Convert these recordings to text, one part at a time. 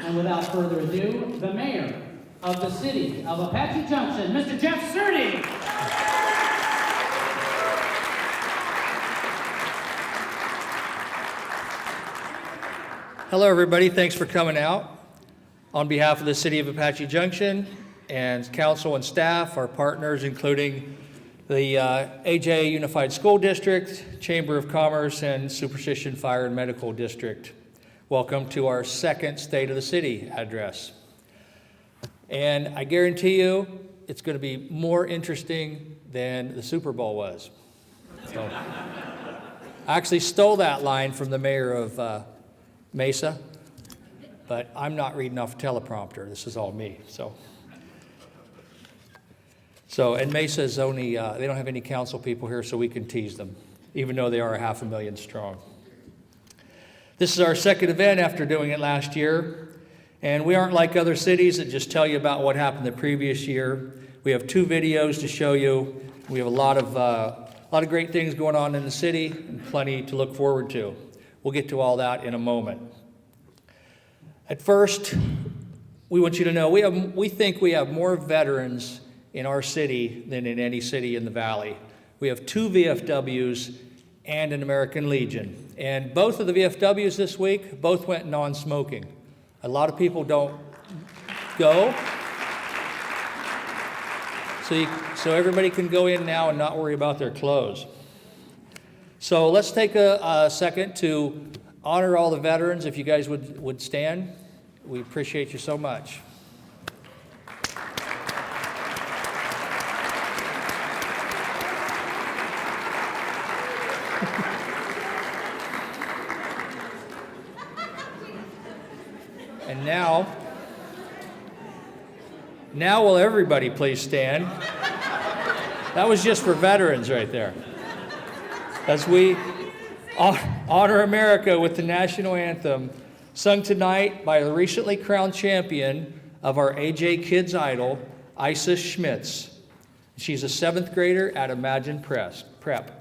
And without further ado, the mayor of the city of Apache Junction, Mr. Jeff Cerny. Hello, everybody. Thanks for coming out. On behalf of the city of Apache Junction and council and staff, our partners, including the AJ Unified School District, Chamber of Commerce, and Superstition Fire and Medical District, welcome to our second State of the City address. And I guarantee you, it's going to be more interesting than the Super Bowl was. So, I actually stole that line from the mayor of Mesa, but I'm not reading off a teleprompter. This is all me. And Mesa's only, they don't have any council people here, so we can tease them, even though they are 500,000 strong. This is our second event after doing it last year, and we aren't like other cities that just tell you about what happened the previous year. We have 2 videos to show you. We have a lot of great things going on in the city and plenty to look forward to. We'll get to all that in a moment. At first, we want you to know we think we have more veterans in our city than in any city in the Valley. We have 2 VFWs and an American Legion. And both of the VFWs this week, both went non-smoking. A lot of people don't go. So everybody can go in now and not worry about their clothes. So let's take a second to honor all the veterans. If you guys would stand, we appreciate you so much. And now will everybody please stand? That was just for veterans right there. As we honor America with the national anthem, sung tonight by the recently crowned champion of our AJ Kids Idol, Isis Schmitz. She's a 7th grader at Imagine Prep.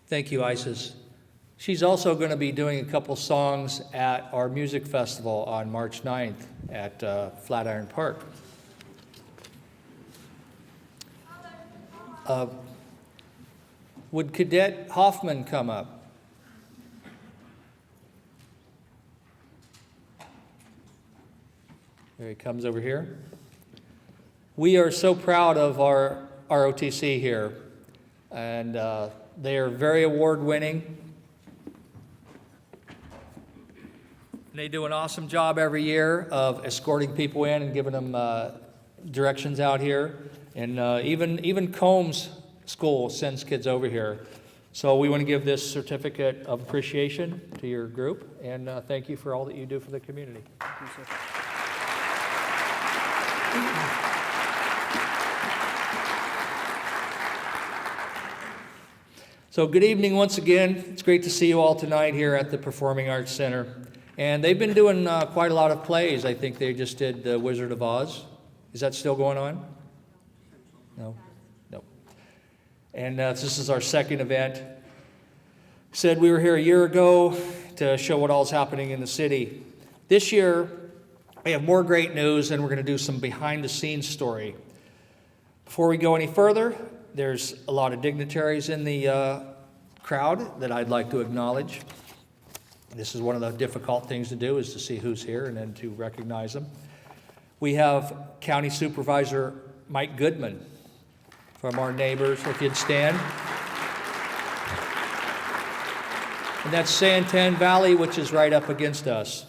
Thank you, Isis. She's also going to be doing a couple songs at our music festival on March 9th at Flatiron Park. Would Cadet Hoffman come up? There he comes over here. We are so proud of our ROTC here, and they are very award-winning. They do an awesome job every year of escorting people in and giving them directions out here. And even Combs School sends kids over here. So we want to give this certificate of appreciation to your group, and thank you for all that you do for the community. Thank you, sir. So good evening once again. It's great to see you all tonight here at the Performing Arts Center. And they've been doing quite a lot of plays. I think they just did The Wizard of Oz. Is that still going on? No? No. And this is our second event. Said we were here a year ago to show what all's happening in the city. This year, we have more great news, and we're going to do some behind-the-scenes story. Before we go any further, there's a lot of dignitaries in the crowd that I'd like to acknowledge. This is one of the difficult things to do, is to see who's here and then to recognize them. We have County Supervisor Mike Goodman from our neighbors, if you'd stand. And that's Santan Valley, which is right up against us.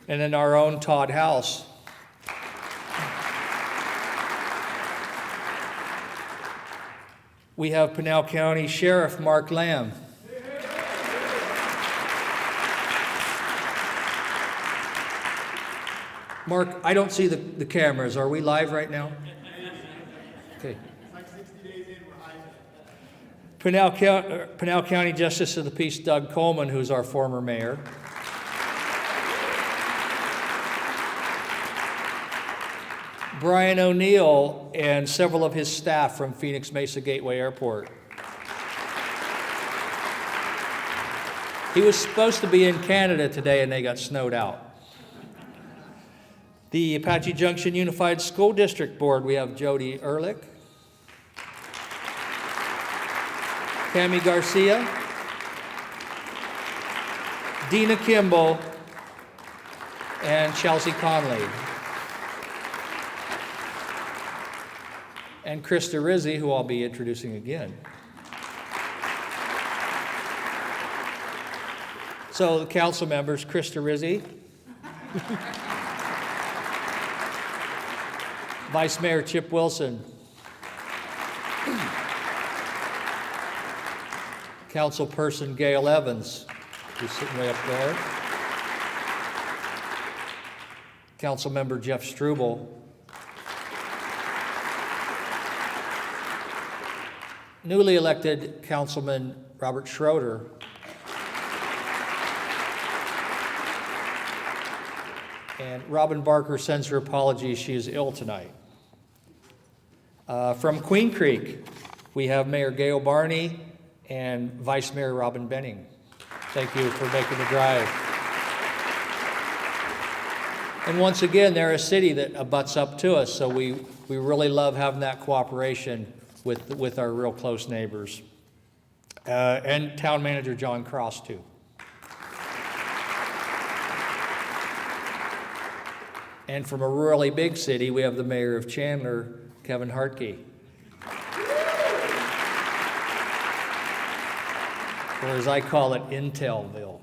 And then our own Todd House. We have Pinal County Sheriff Mark Lamb. Mark, I don't see the cameras. Are we live right now? Okay. Like 60 days in, we're hiding. Pinal County Justice of the Peace Doug Coleman, who's our former mayor. Brian O'Neill and several of his staff from Phoenix Mesa Gateway Airport. He was supposed to be in Canada today and they got snowed out. The Apache Junction Unified School District Board, we have Jody Ehrlich, Tammy Garcia, Dina Kimball, and Chelsea Conley. And Krista Rizzi, who I'll be introducing again. So the council members, Krista Rizzi, Vice Mayor Chip Wilson, Councilperson Gail Evans, who's sitting way up there, Councilmember Jeff Struble, newly elected Councilman Robert Schroeder, and Robin Barker sends her apologies. She is ill tonight. From Queen Creek, we have Mayor Gail Barney and Vice Mayor Robin Benning. Thank you for making the drive. And once again, they're a city that abuts up to us, so we really love having that cooperation with our real close neighbors. And Town Manager John Cross, too. And from a really big city, we have the Mayor of Chandler, Kevin Hartke. Or as I call it, Intelville.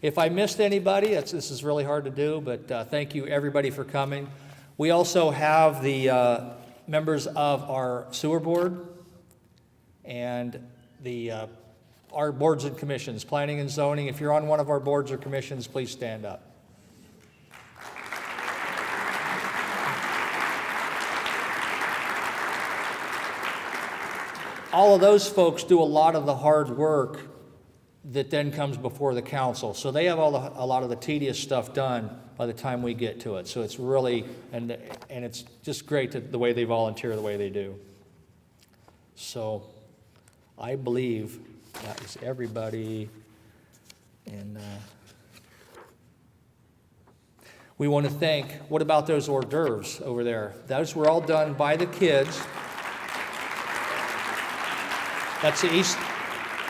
If I missed anybody, this is really hard to do, but thank you everybody for coming. We also have the members of our sewer board and our boards and commissions, planning and zoning. If you're on one of our boards or commissions, please stand up. All of those folks do a lot of the hard work that then comes before the council. So they have a lot of the tedious stuff done by the time we get to it. So it's really, and it's just great the way they volunteer the way they do. So I believe that is everybody. And we want to thank, what about those hors d'oeuvres over there? Those were all done by the kids. That's the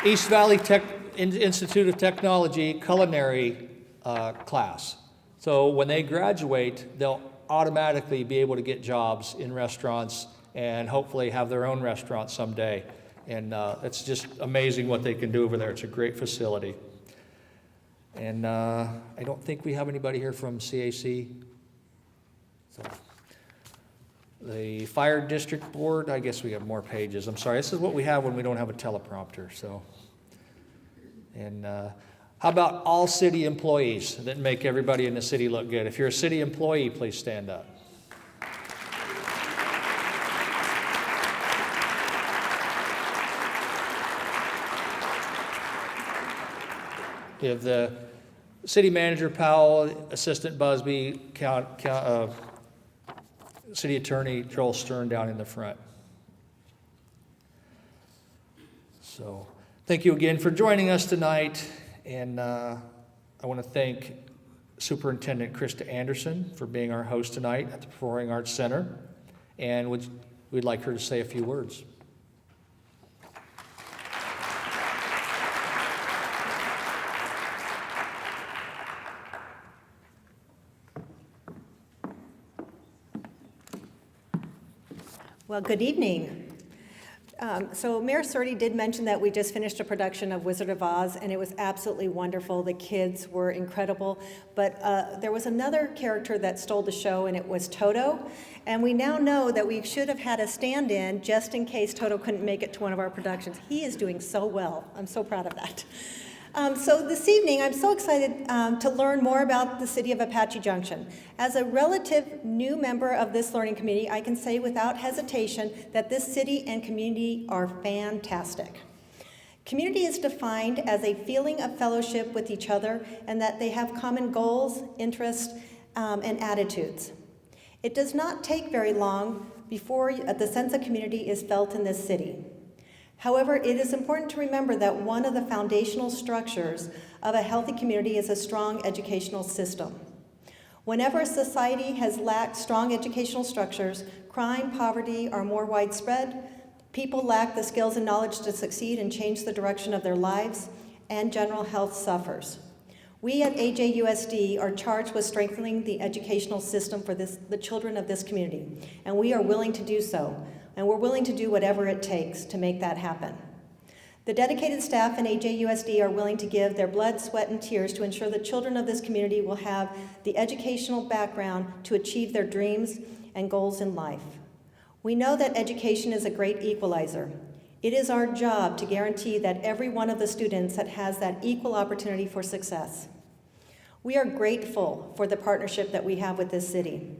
East Valley Institute of Technology culinary class. So when they graduate, they'll automatically be able to get jobs in restaurants and hopefully have their own restaurant someday. And it's just amazing what they can do over there. It's a great facility. And I don't think we have anybody here from CAC. So the Fire District Board, I guess we have more pages. I'm sorry, this is what we have when we don't have a teleprompter. So, and how about all city employees that make everybody in the city look good? If you're a city employee, please stand up. We have the city manager Powell, assistant Busby, city attorney Joel Stern down in the front. So thank you again for joining us tonight. And I want to thank Superintendent Krista Anderson for being our host tonight at the Performing Arts Center. And we'd like her to say a few words. Well, good evening. So Mayor Surtee did mention that we just finished a production of Wizard of Oz, and it was absolutely wonderful. The kids were incredible, but there was another character that stole the show, and it was Toto. And we now know that we should have had a stand-in just in case Toto couldn't make it to one of our productions. He is doing so well. I'm so proud of that. So this evening, I'm so excited to learn more about the city of Apache Junction. As a relative new member of this learning committee, I can say without hesitation that this city and community are fantastic. Community is defined as a feeling of fellowship with each other and that they have common goals, interests, and attitudes. It does not take very long before the sense of community is felt in this city. However, it is important to remember that one of the foundational structures of a healthy community is a strong educational system. Whenever a society has lacked strong educational structures, crime, poverty are more widespread, people lack the skills and knowledge to succeed and change the direction of their lives, and general health suffers. We at AJUSD are charged with strengthening the educational system for the children of this community, and we are willing to do so. And we're willing to do whatever it takes to make that happen. The dedicated staff in AJUSD are willing to give their blood, sweat, and tears to ensure the children of this community will have the educational background to achieve their dreams and goals in life. We know that education is a great equalizer. It is our job to guarantee that every one of the students that has that equal opportunity for success. We are grateful for the partnership that we have with this city.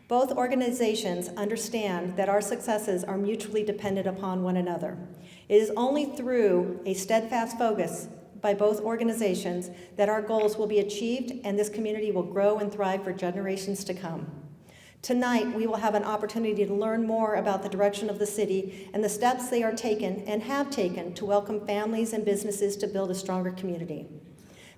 Both organizations understand that our successes are mutually dependent upon one another. It is only through a steadfast focus by both organizations that our goals will be achieved and this community will grow and thrive for generations to come. Tonight, we will have an opportunity to learn more about the direction of the city and the steps they are taken and have taken to welcome families and businesses to build a stronger community.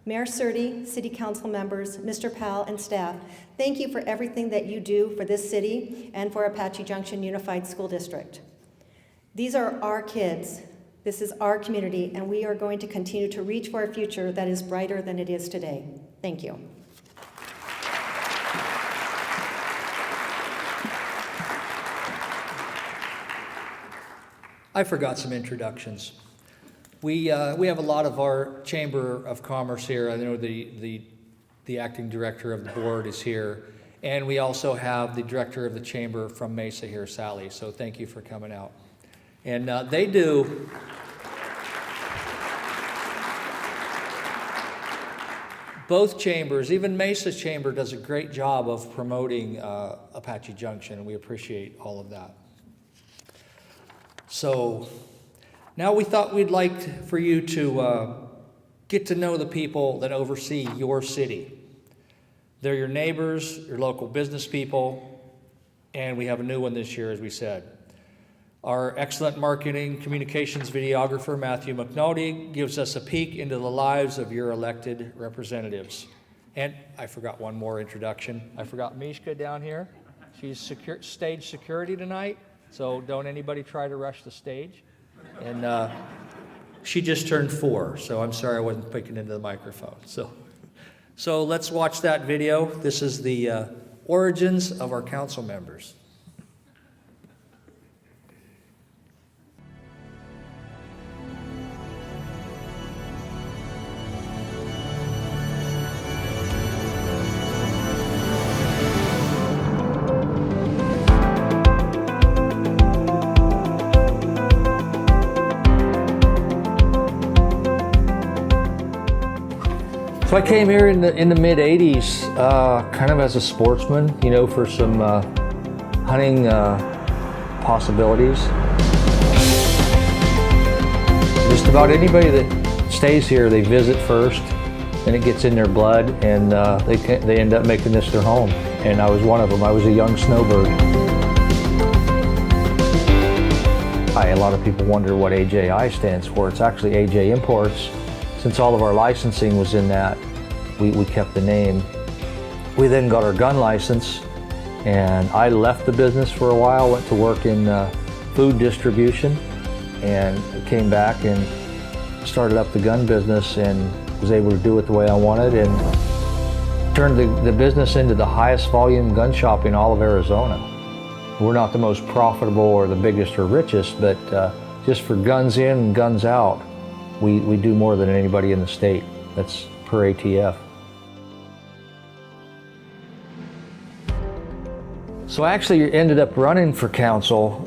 Mayor Surtee, City Council members, Mr. Powell, and staff, thank you for everything that you do for this city and for Apache Junction Unified School District. These are our kids, this is our community, and we are going to continue to reach for a future that is brighter than it is today. Thank you. I forgot some introductions. We have a lot of our Chamber of Commerce here. I know the acting director of the board is here. And we also have the director of the Chamber from Mesa here, Sally. So thank you for coming out. And they do... Both chambers, even Mesa's chamber, does a great job of promoting Apache Junction, and we appreciate all of that. So... now we thought we'd like for you to get to know the people that oversee your city. They're your neighbors, your local business people, and we have a new one this year, as we said. Our excellent marketing communications videographer, Matthew McNulty, gives us a peek into the lives of your elected representatives. And I forgot one more introduction. I forgot Mishka down here. She's stage security tonight, so don't anybody try to rush the stage. And she just turned 4, so I'm sorry I wasn't picking into the microphone. So let's watch that video. This is the origins of our council members. So I came here in the mid '80s, kind of as a sportsman, you know, for some hunting possibilities. Just about anybody that stays here, they visit first, and it gets in their blood, and they end up making this their home. And I was one of them. I was a young snowbird. A lot of people wonder what AJI stands for. It's actually AJ Imports. Since all of our licensing was in that, we kept the name. We then got our gun license, and I left the business for a while, went to work in food distribution, and came back and started up the gun business and was able to do it the way I wanted, and turned the business into the highest volume gun shop in all of Arizona. We're not the most profitable or the biggest or richest, but just for guns in and guns out, we do more than anybody in the state. That's per ATF. So I actually ended up running for council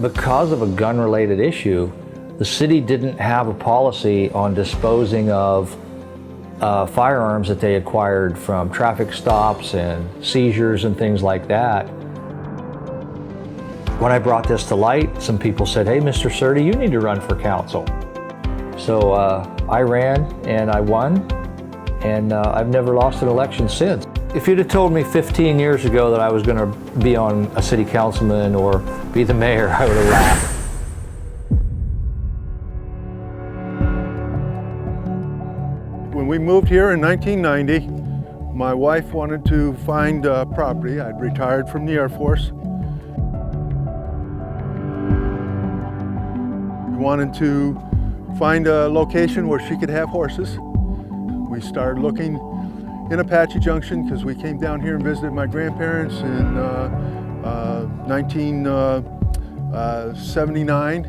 because of a gun-related issue. The city didn't have a policy on disposing of firearms that they acquired from traffic stops and seizures and things like that. When I brought this to light, some people said, "Hey, Mr. Surdy, you need to run for council." So I ran and I won, and I've never lost an election since. If you'd have told me 15 years ago that I was going to be on a city councilman or be the mayor, I would have laughed. When we moved here in 1990, my wife wanted to find property. I'd retired from the Air Force. We wanted to find a location where she could have horses. We started looking in Apache Junction because we came down here and visited my grandparents in 1979.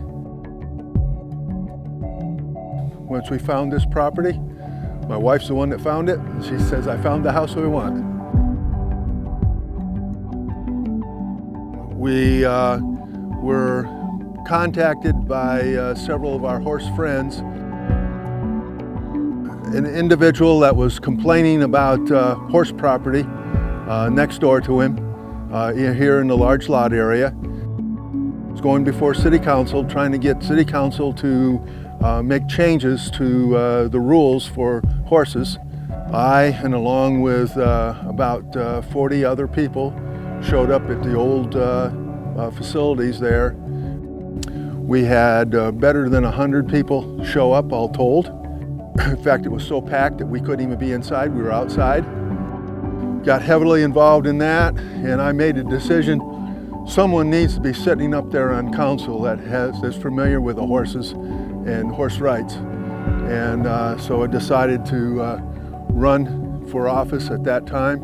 Once we found this property, my wife's the one that found it, and she says, "I found the house we want." We were contacted by several of our horse friends. An individual that was complaining about horse property next door to him here in the large lot area. Was going before City Council, trying to get City Council to make changes to the rules for horses. I, and along with about 40 other people, showed up at the old facilities there. We had better than 100 people show up, all told. In fact, it was so packed that we couldn't even be inside, we were outside. Got heavily involved in that, and I made a decision. Someone needs to be sitting up there on council that is familiar with the horses and horse rights. And so I decided to run for office at that time,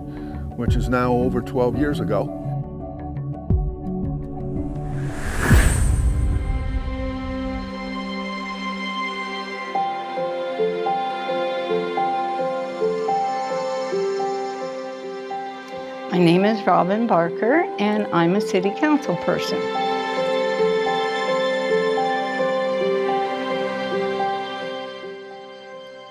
which is now over 12 years ago. My name is Robin Barker, and I'm a city council person.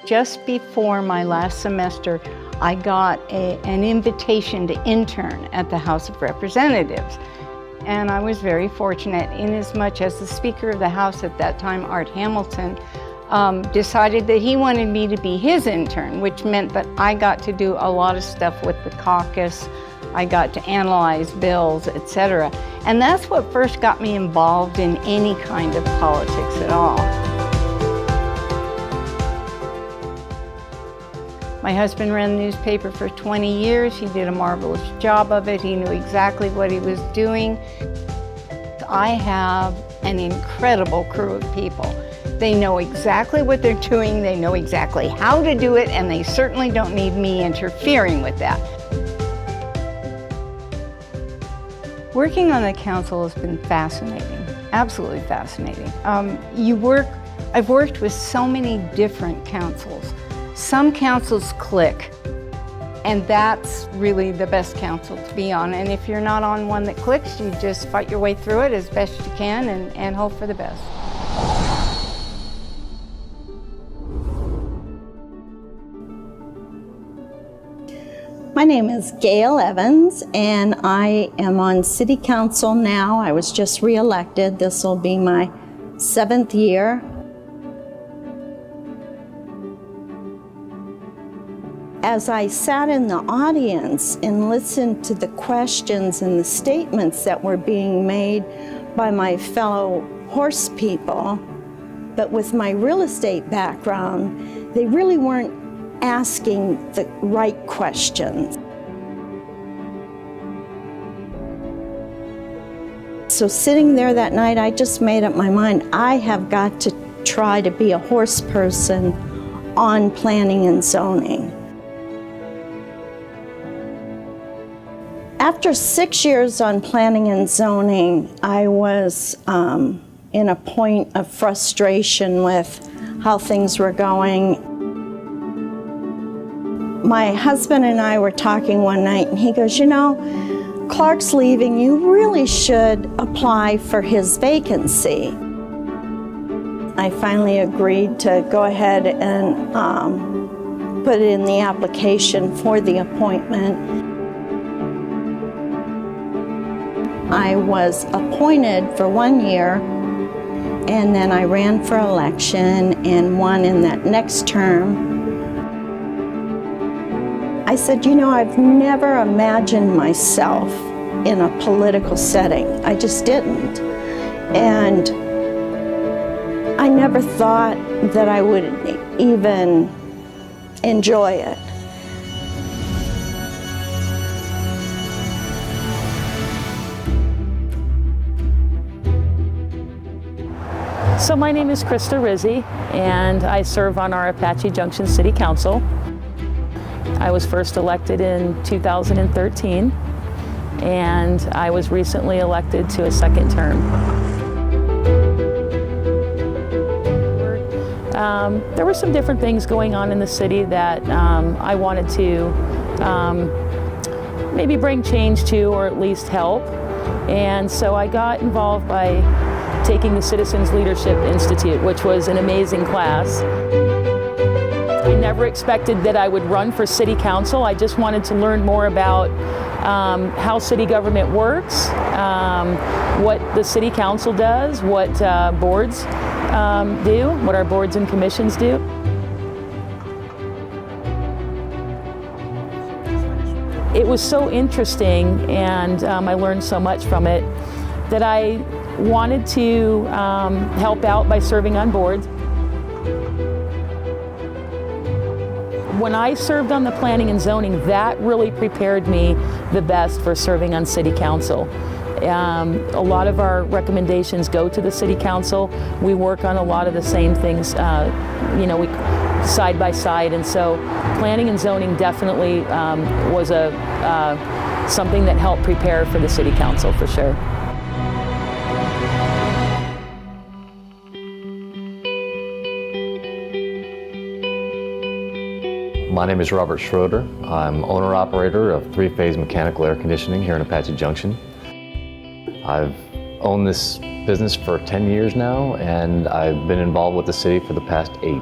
Just before my last semester, I got an invitation to intern at the House of Representatives. And I was very fortunate inasmuch as the Speaker of the House at that time, Art Hamilton, decided that he wanted me to be his intern, which meant that I got to do a lot of stuff with the caucus. I got to analyze bills, etc. And that's what first got me involved in any kind of politics at all. My husband ran the newspaper for 20 years. He did a marvelous job of it. He knew exactly what he was doing. I have an incredible crew of people. They know exactly what they're doing, they know exactly how to do it, and they certainly don't need me interfering with that. Working on the council has been fascinating, absolutely fascinating. I've worked with so many different councils. Some councils click, and that's really the best council to be on. And if you're not on one that clicks, you just fight your way through it as best you can and hope for the best. My name is Gail Evans, and I am on City Council now. I was just re-elected. This will be my 7th year. As I sat in the audience and listened to the questions and the statements that were being made by my fellow horse people, but with my real estate background, they really weren't asking the right questions. So sitting there that night, I just made up my mind, I have got to try to be a horse person on planning and zoning. After 6 years on planning and zoning, I was in a point of frustration with how things were going. My husband and I were talking one night, and he goes, you know, Clark's leaving, you really should apply for his vacancy. I finally agreed to go ahead and put in the application for the appointment. I was appointed for 1 year, and then I ran for election and won in that next term. I said, you know, I've never imagined myself in a political setting. I just didn't. And I never thought that I would even enjoy it. So my name is Krista Rizzi, and I serve on our Apache Junction City Council. I was first elected in 2013, and I was recently elected to a second term. There were some different things going on in the city that I wanted to maybe bring change to, or at least help. And so I got involved by taking the Citizens Leadership Institute, which was an amazing class. I never expected that I would run for city council. I just wanted to learn more about how city government works, what the city council does, what boards do, what our boards and commissions do. It was so interesting, and I learned so much from it, that I wanted to help out by serving on boards. When I served on the planning and zoning, that really prepared me the best for serving on city council. A lot of our recommendations go to the city council. We work on a lot of the same things, we side by side, and so planning and zoning definitely was something that helped prepare for the city council for sure. My name is Robert Schroeder. I'm owner-operator of three-phase mechanical air conditioning here in Apache Junction. I've owned this business for 10 years now, and I've been involved with the city for the past 8.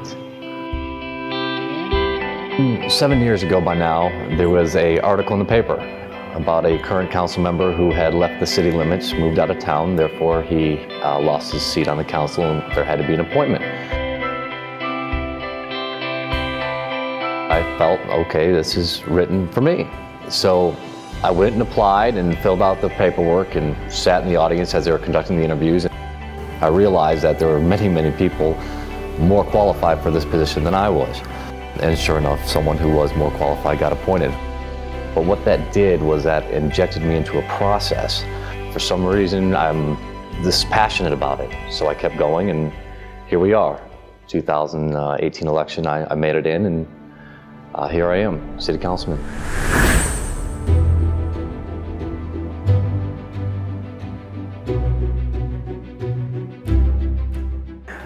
7 years ago by now, there was an article in the paper about a current council member who had left the city limits, moved out of town, therefore he lost his seat on the council, and there had to be an appointment. I felt, okay, this is written for me. So I went and applied and filled out the paperwork and sat in the audience as they were conducting the interviews. I realized that there were many, many people more qualified for this position than I was. And sure enough, someone who was more qualified got appointed. But what that did was that injected me into a process. For some reason, I'm this passionate about it. So I kept going, and here we are. 2018 election, I made it in, and here I am, city councilman.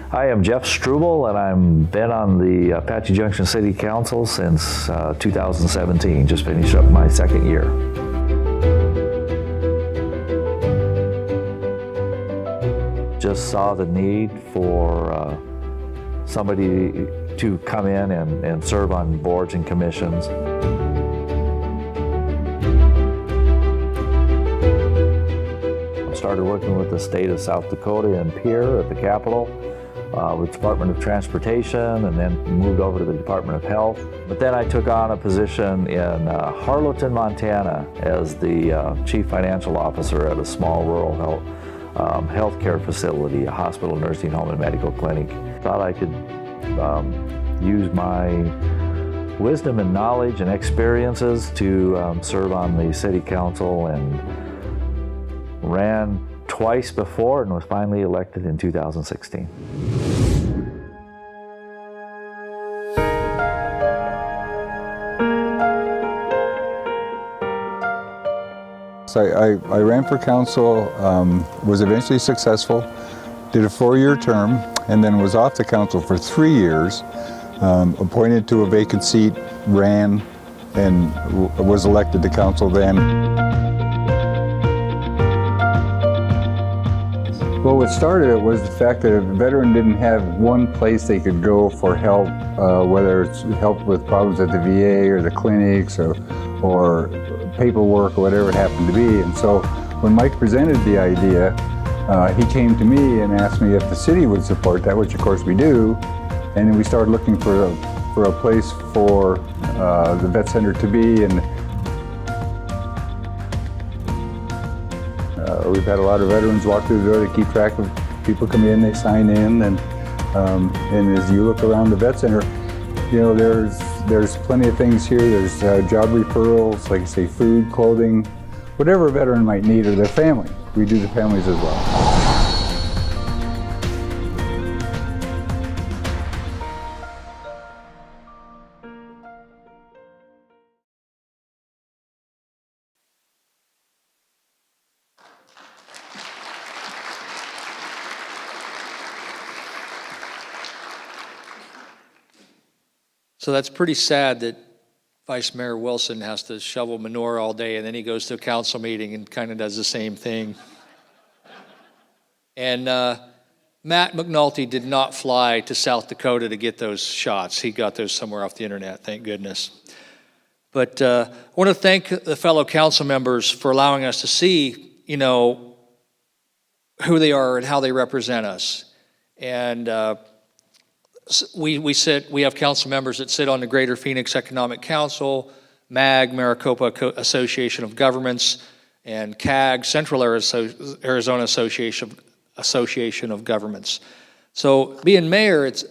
I am Jeff Struble, and I've been on the Apache Junction City Council since 2017. Just finished up my second year. Just saw the need for somebody to come in and serve on boards and commissions. I started working with the state of South Dakota in Pierre at the Capitol. With Department of Transportation, and then moved over to the Department of Health. But then I took on a position in Harlowton, Montana as the Chief Financial Officer at a small rural healthcare facility, a hospital, nursing home, and medical clinic. Thought I could use my wisdom and knowledge and experiences to serve on the City Council, and ran twice before and was finally elected in 2016. So I ran for council, was eventually successful, did a 4-year term, and then was off the council for 3 years, appointed to a vacant seat, ran, and was elected to council then. Well, what started it was the fact that a veteran didn't have one place they could go for help, whether it's help with problems at the VA or the clinics or paperwork or whatever it happened to be. And so when Mike presented the idea, he came to me and asked me if the city would support that, which of course we do. And then we started looking for a place for the vet center to be. And we've had a lot of veterans walk through the door to keep track of people come in, they sign in, and as you look around the vet center, you know, there's plenty of things here. There's job referrals, like I say, food, clothing, whatever a veteran might need, or their family. We do the families as well. So that's pretty sad that Vice Mayor Wilson has to shovel manure all day, and then he goes to a council meeting and kind of does the same thing. And Matt McNulty did not fly to South Dakota to get those shots. He got those somewhere off the internet, thank goodness. But I want to thank the fellow council members for allowing us to see, you know, who they are and how they represent us. And we have council members that sit on the Greater Phoenix Economic Council, MAG, Maricopa Association of Governments, and CAG, Central Arizona Association of Governments. So being mayor, it's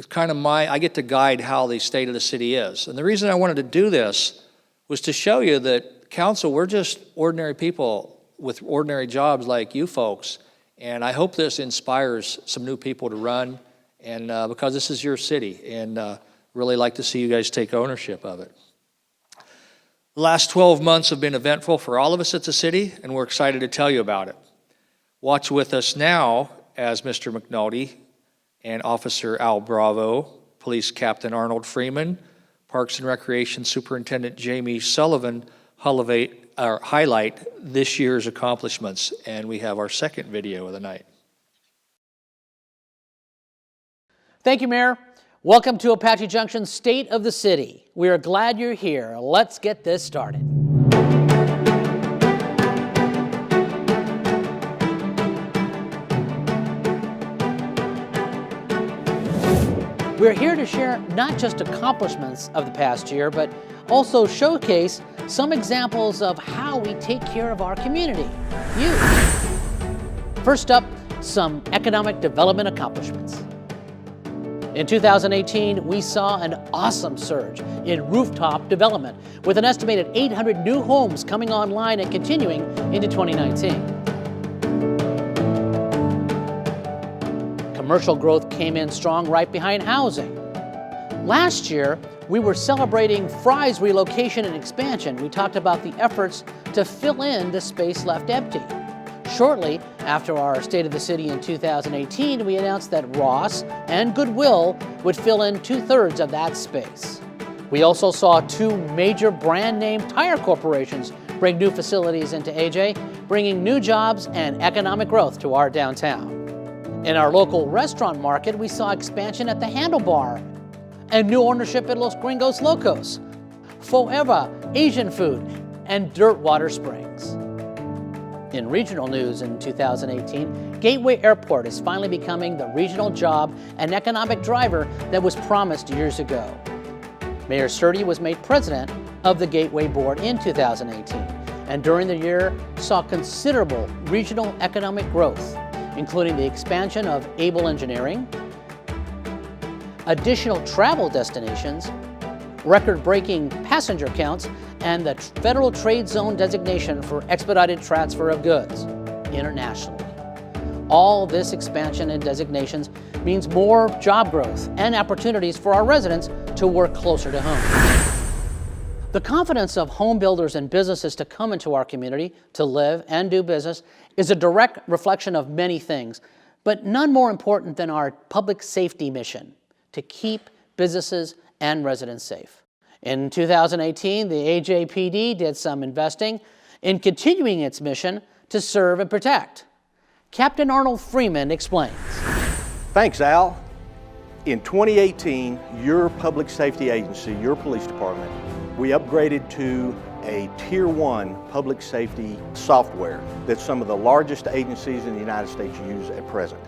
kind of I get to guide how the state of the city is. And the reason I wanted to do this was to show you that council, we're just ordinary people with ordinary jobs like you folks. And I hope this inspires some new people to run. And because this is your city, and really like to see you guys take ownership of it. The last 12 months have been eventful for all of us at the city, and we're excited to tell you about it. Watch with us now as Mr. McNulty and Officer Al Bravo, Police Captain Arnold Freeman, Parks and Recreation Superintendent Jamie Sullivan highlight this year's accomplishments, and we have our second video of the night. Thank you, Mayor. Welcome to Apache Junction, State of the City. We are glad you're here. Let's get this started. We're here to share not just accomplishments of the past year, but also showcase some examples of how we take care of our community, you. First up, some economic development accomplishments. In 2018, we saw an awesome surge in rooftop development, with an estimated 800 new homes coming online and continuing into 2019. Commercial growth came in strong right behind housing. Last year, we were celebrating Fry's relocation and expansion. We talked about the efforts to fill in the space left empty. Shortly after our State of the City in 2018, we announced that Ross and Goodwill would fill in 2/3 of that space. We also saw 2 major brand name tire corporations bring new facilities into AJ, bringing new jobs and economic growth to our downtown. In our local restaurant market, we saw expansion at the Handlebar and new ownership at Los Gringos Locos, Forever Asian Food, and Dirtwater Springs. In regional news in 2018, Gateway Airport is finally becoming the regional job and economic driver that was promised years ago. Mayor Sturdy was made president of the Gateway Board in 2018, and during the year saw considerable regional economic growth, including the expansion of Able Engineering, additional travel destinations, record-breaking passenger counts, and the Federal Trade Zone designation for expedited transfer of goods internationally. All this expansion and designations means more job growth and opportunities for our residents to work closer to home. The confidence of home builders and businesses to come into our community to live and do business is a direct reflection of many things, but none more important than our public safety mission to keep businesses and residents safe. In 2018, the AJPD did some investing in continuing its mission to serve and protect. Captain Arnold Freeman explains. Thanks, Al. In 2018, your public safety agency, your police department, we upgraded to a Tier 1 public safety software that some of the largest agencies in the United States use at present.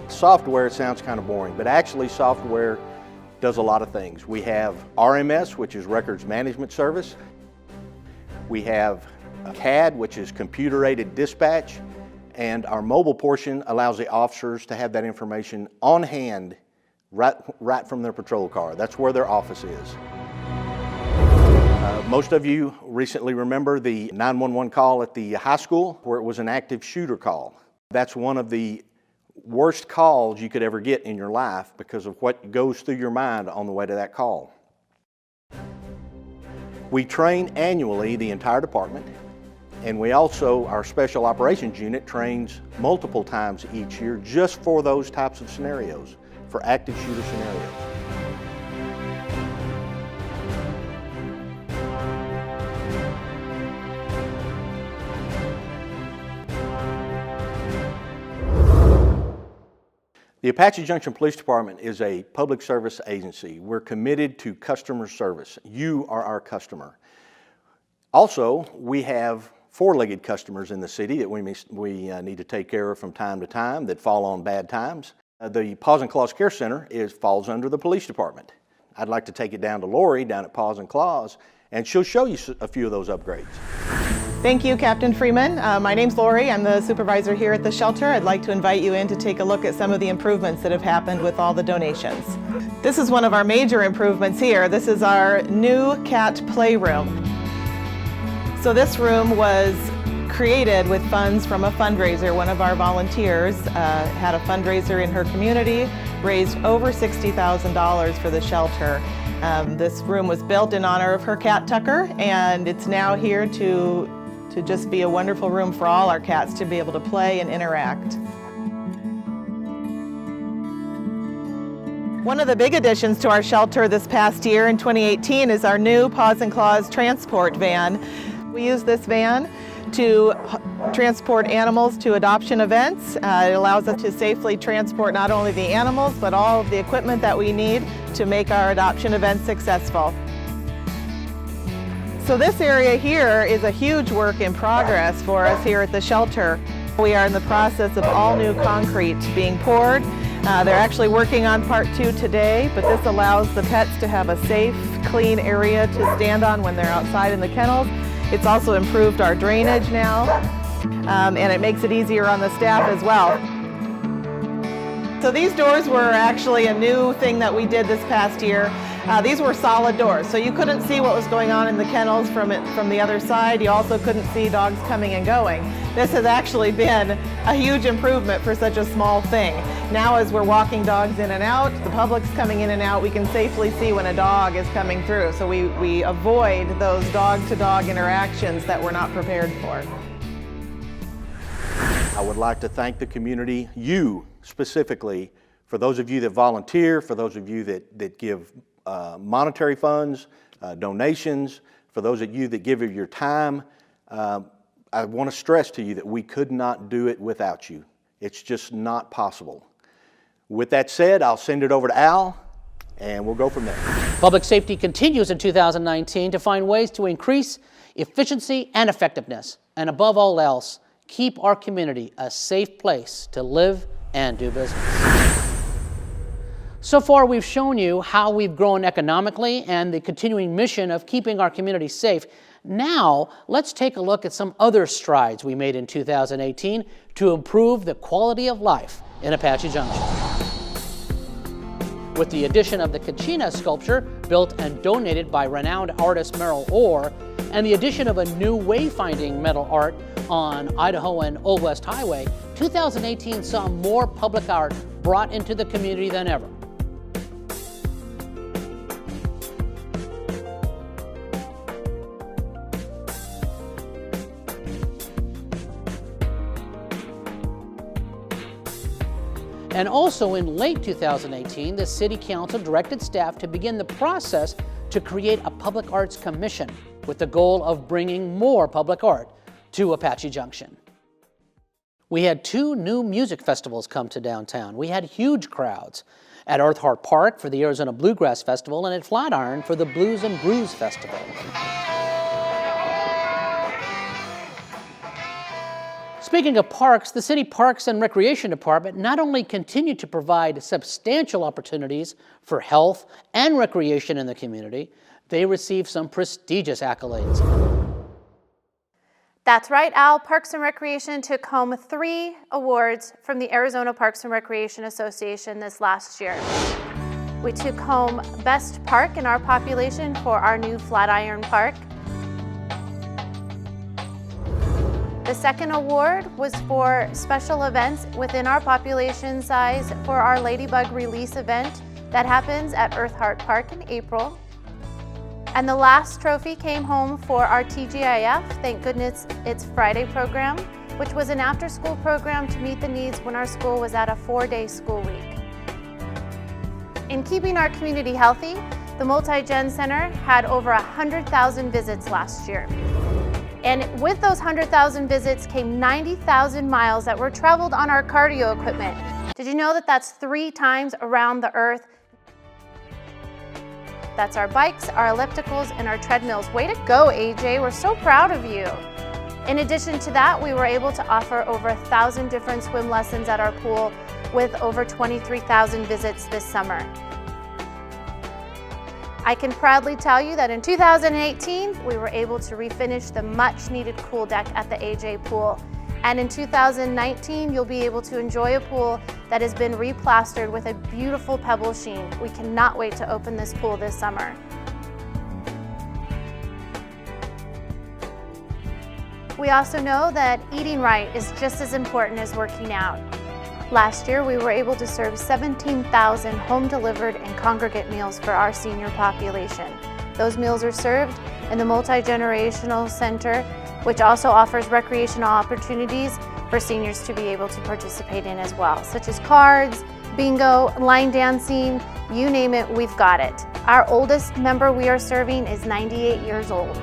Software sounds kind of boring, but actually software does a lot of things. We have RMS, which is Records Management Service. We have CAD, which is Computer-Aided Dispatch, and our mobile portion allows the officers to have that information on hand right from their patrol car. That's where their office is. Most of you recently remember the 911 call at the high school where it was an active shooter call. That's one of the worst calls you could ever get in your life because of what goes through your mind on the way to that call. We train annually the entire department, and we also, our special operations unit trains multiple times each year just for those types of scenarios, for active shooter scenarios. The Apache Junction Police Department is a public service agency. We're committed to customer service. You are our customer. Also, we have four-legged customers in the city that we need to take care of from time to time that fall on bad times. The Paws and Claws Care Center falls under the police department. I'd like to take it down to Lori down at Paws and Claws, and she'll show you a few of those upgrades. Thank you, Captain Freeman. My name's Lori. I'm the supervisor here at the shelter. I'd like to invite you in to take a look at some of the improvements that have happened with all the donations. This is one of our major improvements here. This is our new cat playroom. So this room was created with funds from a fundraiser. One of our volunteers had a fundraiser in her community, raised over $60,000 for the shelter. This room was built in honor of her cat Tucker, and it's now here to just be a wonderful room for all our cats to be able to play and interact. One of the big additions to our shelter this past year in 2018 is our new Paws and Claws transport van. We use this van to transport animals to adoption events. It allows us to safely transport not only the animals, but all of the equipment that we need to make our adoption events successful. So this area here is a huge work in progress for us here at the shelter. We are in the process of all new concrete being poured. They're actually working on part 2 today, but this allows the pets to have a safe, clean area to stand on when they're outside in the kennels. It's also improved our drainage now, and it makes it easier on the staff as well. So these doors were actually a new thing that we did this past year. These were solid doors, so you couldn't see what was going on in the kennels from the other side. You also couldn't see dogs coming and going. This has actually been a huge improvement for such a small thing. Now as we're walking dogs in and out, the public's coming in and out, we can safely see when a dog is coming through. So we avoid those dog-to-dog interactions that we're not prepared for. I would like to thank the community, you specifically, for those of you that volunteer, for those of you that give monetary funds, donations, for those of you that give of your time. I want to stress to you that we could not do it without you. It's just not possible. With that said, I'll send it over to Al, and we'll go from there. Public safety continues in 2019 to find ways to increase efficiency and effectiveness, and above all else, keep our community a safe place to live and do business. So far, we've shown you how we've grown economically and the continuing mission of keeping our community safe. Now, let's take a look at some other strides we made in 2018 to improve the quality of life in Apache Junction. With the addition of the Kachina sculpture, built and donated by renowned artist Merrill Orr, and the addition of a new wayfinding metal art on Idaho and Old West Highway, 2018 saw more public art brought into the community than ever. And also in late 2018, the City Council directed staff to begin the process to create a public arts commission with the goal of bringing more public art to Apache Junction. We had 2 new music festivals come to downtown. We had huge crowds at Earthheart Park for the Arizona Bluegrass Festival and at Flatiron for the Blues and Brews Festival. Speaking of parks, the City Parks and Recreation Department not only continued to provide substantial opportunities for health and recreation in the community, they received some prestigious accolades. That's right, Al. Parks and Recreation took home 3 awards from the Arizona Parks and Recreation Association this last year. We took home Best Park in our population for our new Flatiron Park. The second award was for special events within our population size for our Ladybug release event that happens at Earthheart Park in April. And the last trophy came home for our TGIF, Thank Goodness It's Friday program, which was an after-school program to meet the needs when our school was at a 4-day school week. In keeping our community healthy, the Multi-Gen Center had over 100,000 visits last year. And with those 100,000 visits came 90,000 miles that were traveled on our cardio equipment. Did you know that that's 3 times around the earth? That's our bikes, our ellipticals, and our treadmills. Way to go, AJ. We're so proud of you. In addition to that, we were able to offer over 1,000 different swim lessons at our pool with over 23,000 visits this summer. I can proudly tell you that in 2018, we were able to refinish the much needed pool deck at the AJ pool. And in 2019, you'll be able to enjoy a pool that has been replastered with a beautiful pebble sheen. We cannot wait to open this pool this summer. We also know that eating right is just as important as working out. Last year, we were able to serve 17,000 home-delivered and congregate meals for our senior population. Those meals are served in the Multi-Generational Center, which also offers recreational opportunities for seniors to be able to participate in as well, such as cards, bingo, line dancing, you name it, we've got it. Our oldest member we are serving is 98 years old.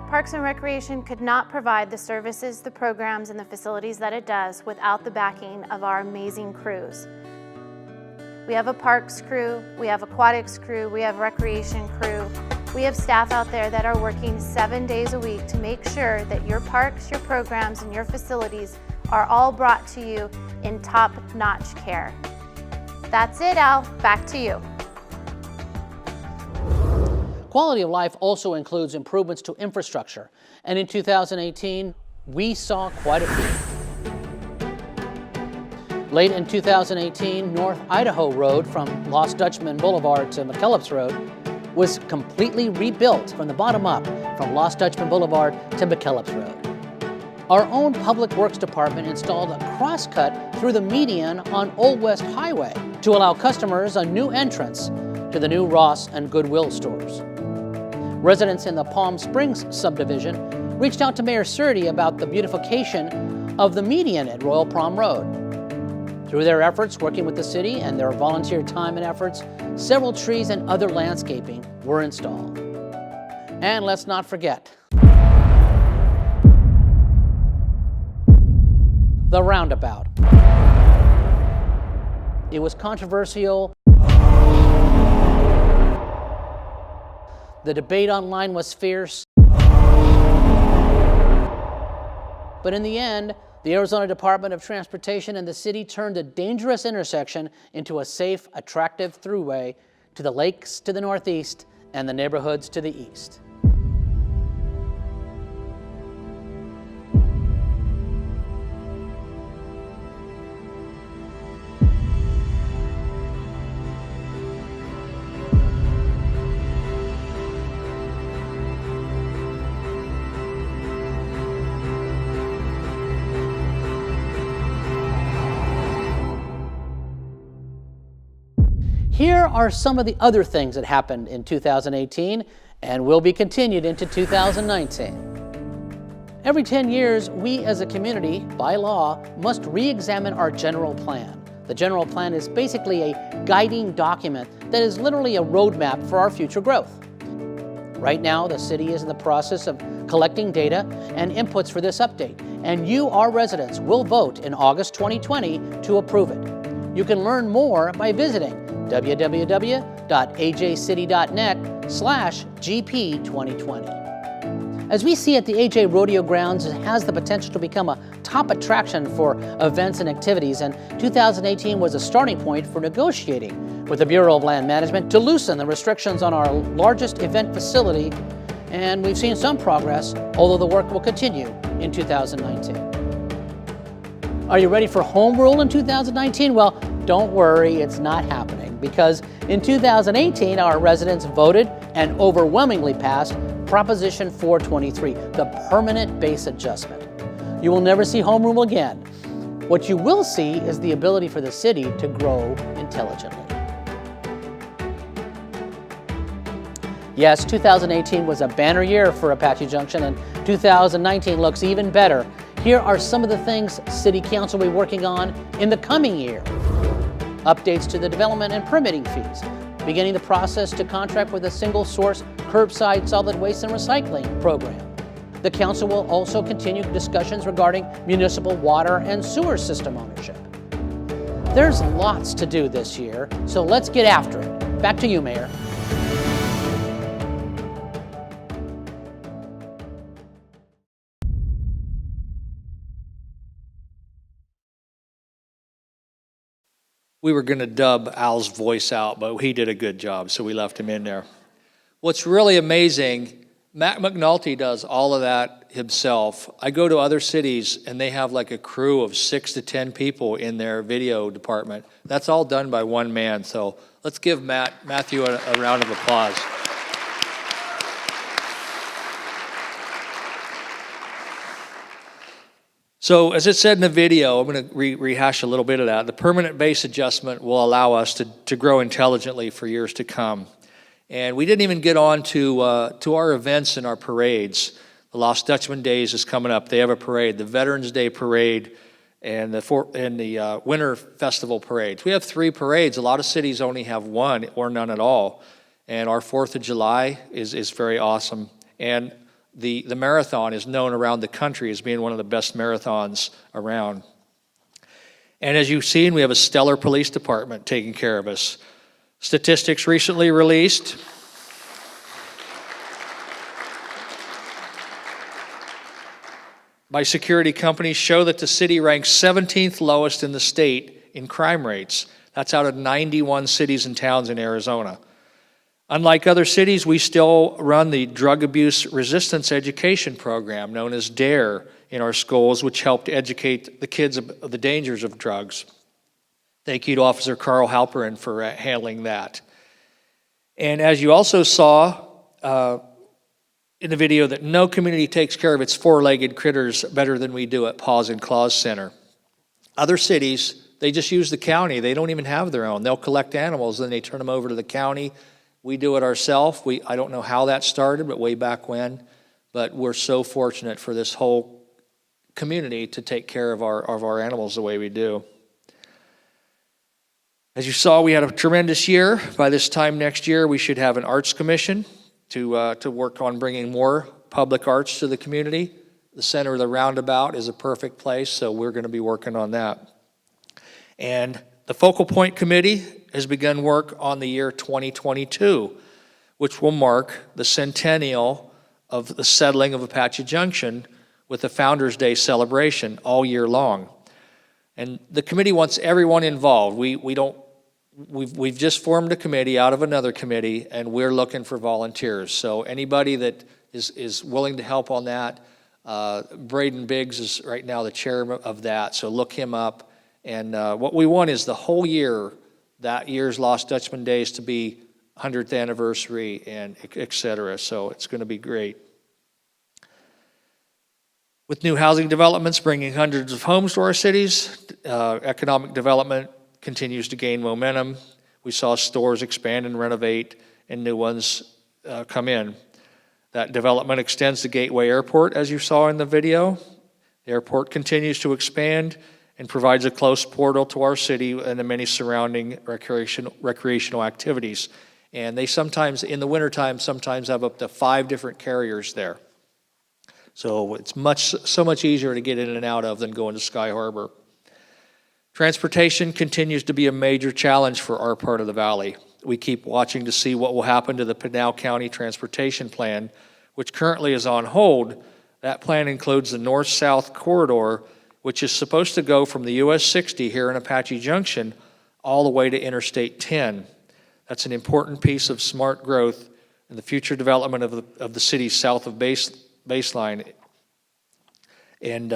Parks and Recreation could not provide the services, the programs, and the facilities that it does without the backing of our amazing crews. We have a parks crew, we have aquatics crew, we have recreation crew. We have staff out there that are working 7 days a week to make sure that your parks, your programs, and your facilities are all brought to you in top-notch care. That's it, Al. Back to you. Quality of life also includes improvements to infrastructure, and in 2018, we saw quite a few. Late in 2018, North Idaho Road from Lost Dutchman Boulevard to McKellips Road was completely rebuilt from the bottom up from Lost Dutchman Boulevard to McKellips Road. Our own Public Works Department installed a crosscut through the median on Old West Highway to allow customers a new entrance to the new Ross and Goodwill stores. Residents in the Palm Springs subdivision reached out to Mayor Surdy about the beautification of the median at Royal Prom Road. Through their efforts working with the city and their volunteer time and efforts, several trees and other landscaping were installed. And let's not forget the roundabout. It was controversial. The debate online was fierce. But in the end, the Arizona Department of Transportation and the city turned a dangerous intersection into a safe, attractive throughway to the lakes to the northeast and the neighborhoods to the east. Here are some of the other things that happened in 2018 and will be continued into 2019. Every 10 years, we as a community, by law, must re-examine our general plan. The general plan is basically a guiding document that is literally a roadmap for our future growth. Right now, the city is in the process of collecting data and inputs for this update, and you, our residents, will vote in August 2020 to approve it. You can learn more by visiting www.ajcity.net/GP2020. As we see it, the AJ Rodeo Grounds has the potential to become a top attraction for events and activities, and 2018 was a starting point for negotiating with the Bureau of Land Management to loosen the restrictions on our largest event facility, and we've seen some progress, although the work will continue in 2019. Are you ready for home rule in 2019? Well, don't worry, it's not happening, because in 2018, our residents voted and overwhelmingly passed Proposition 423, the permanent base adjustment. You will never see home rule again. What you will see is the ability for the city to grow intelligently. Yes, 2018 was a banner year for Apache Junction, and 2019 looks even better. Here are some of the things City Council will be working on in the coming year. Updates to the development and permitting fees, beginning the process to contract with a single source curbside solid waste and recycling program. The council will also continue discussions regarding municipal water and sewer system ownership. There's lots to do this year, so let's get after it. Back to you, Mayor. We were going to dub Al's voice out, but he did a good job, so we left him in there. What's really amazing, Matt McNulty does all of that himself. I go to other cities, and they have like a crew of 6 to 10 people in their video department. That's all done by one man, so let's give Matthew a round of applause. So as it said in the video, I'm going to rehash a little bit of that. The permanent base adjustment will allow us to grow intelligently for years to come. And we didn't even get on to our events and our parades. The Lost Dutchman Days is coming up. They have a parade, the Veterans Day Parade, and the Winter Festival parades. We have 3 parades. A lot of cities only have 1 or none at all. And our 4th of July is very awesome. And the marathon is known around the country as being one of the best marathons around. And as you've seen, we have a stellar police department taking care of us. Statistics recently released by security companies show that the city ranks 17th lowest in the state in crime rates. That's out of 91 cities and towns in Arizona. Unlike other cities, we still run the Drug Abuse Resistance Education Program, known as DARE, in our schools, which helped educate the kids of the dangers of drugs. Thank you to Officer Carl Halperin for handling that. And as you also saw in the video, that no community takes care of its four-legged critters better than we do at Paws and Claws Center. Other cities, they just use the county. They don't even have their own. They'll collect animals, then they turn them over to the county. We do it ourselves. I don't know how that started, but way back when. But we're so fortunate for this whole community to take care of our animals the way we do. As you saw, we had a tremendous year. By this time next year, we should have an arts commission to work on bringing more public arts to the community. The center of the roundabout is a perfect place, so we're going to be working on that. And the Focal Point Committee has begun work on the year 2022, which will mark the centennial of the settling of Apache Junction with the Founders Day celebration all year long. And the committee wants everyone involved. We've just formed a committee out of another committee, and we're looking for volunteers. So anybody that is willing to help on that, Braden Biggs is right now the chair of that, so look him up. And what we want is the whole year, that year's Lost Dutchman Days, to be 100th anniversary and et cetera. So it's going to be great. With new housing developments bringing hundreds of homes to our cities, economic development continues to gain momentum. We saw stores expand and renovate and new ones come in. That development extends to Gateway Airport, as you saw in the video. The airport continues to expand and provides a close portal to our city and the many surrounding recreational activities. And they sometimes, in the wintertime, sometimes have up to 5 different carriers there. So it's so much easier to get in and out of than going to Sky Harbor. Transportation continues to be a major challenge for our part of the valley. We keep watching to see what will happen to the Pinal County Transportation Plan, which currently is on hold. That plan includes the north-south corridor, which is supposed to go from the US 60 here in Apache Junction all the way to Interstate 10. That's an important piece of smart growth in the future development of the city south of Baseline. And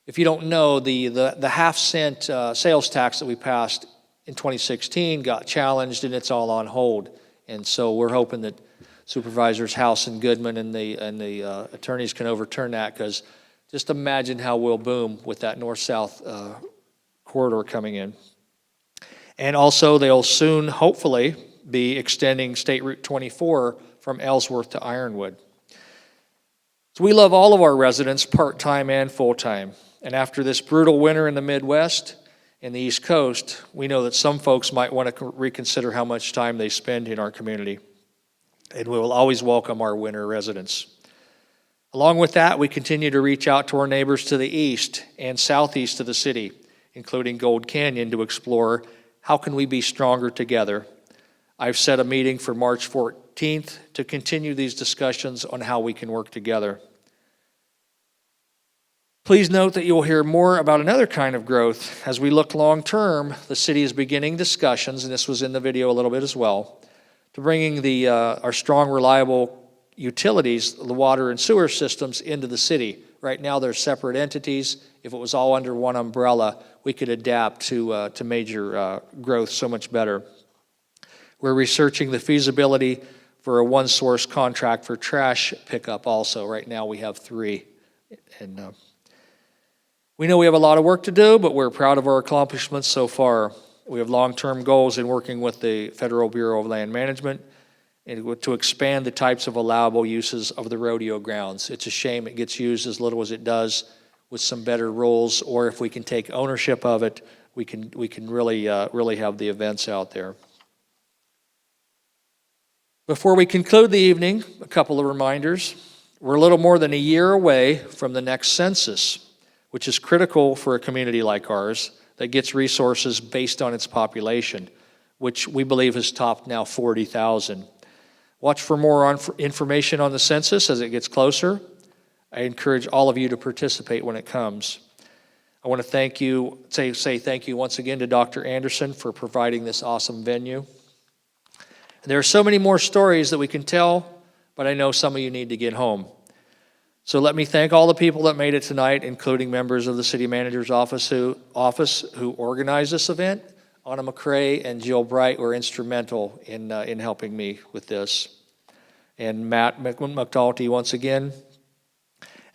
if you don't know, the half-cent sales tax that we passed in 2016 got challenged, and it's all on hold. And so we're hoping that Supervisors House and Goodman and the attorneys can overturn that, because just imagine how we'll boom with that north-south corridor coming in. And also, they'll soon, hopefully, be extending State Route 24 from Ellsworth to Ironwood. So we love all of our residents, part-time and full-time. And after this brutal winter in the Midwest and the East Coast, we know that some folks might want to reconsider how much time they spend in our community. And we will always welcome our winter residents. Along with that, we continue to reach out to our neighbors to the east and southeast of the city, including Gold Canyon, to explore how can we be stronger together. I've set a meeting for March 14th to continue these discussions on how we can work together. Please note that you will hear more about another kind of growth. As we look long-term, the city is beginning discussions, and this was in the video a little bit as well, to bringing our strong, reliable utilities, the water and sewer systems, into the city. Right now, they're separate entities. If it was all under one umbrella, we could adapt to major growth so much better. We're researching the feasibility for a one-source contract for trash pickup also. Right now, we have 3. And we know we have a lot of work to do, but we're proud of our accomplishments so far. We have long-term goals in working with the Federal Bureau of Land Management and to expand the types of allowable uses of the rodeo grounds. It's a shame it gets used as little as it does. With some better rules, or if we can take ownership of it, we can really have the events out there. Before we conclude the evening, a couple of reminders. We're a little more than a year away from the next census, which is critical for a community like ours that gets resources based on its population, which we believe has topped now 40,000. Watch for more information on the census as it gets closer. I encourage all of you to participate when it comes. I want to say thank you once again to Dr. Anderson for providing this awesome venue. There are so many more stories that we can tell, but I know some of you need to get home. So let me thank all the people that made it tonight, including members of the City Manager's office who organized this event. Anna McCrae and Jill Bright were instrumental in helping me with this. And Matt McNulty once again.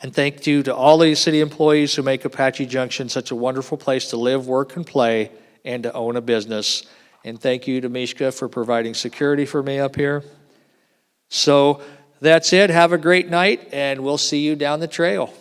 And thank you to all the city employees who make Apache Junction such a wonderful place to live, work, and play, and to own a business. And thank you to Mishka for providing security for me up here. So that's it. Have a great night, and we'll see you down the trail.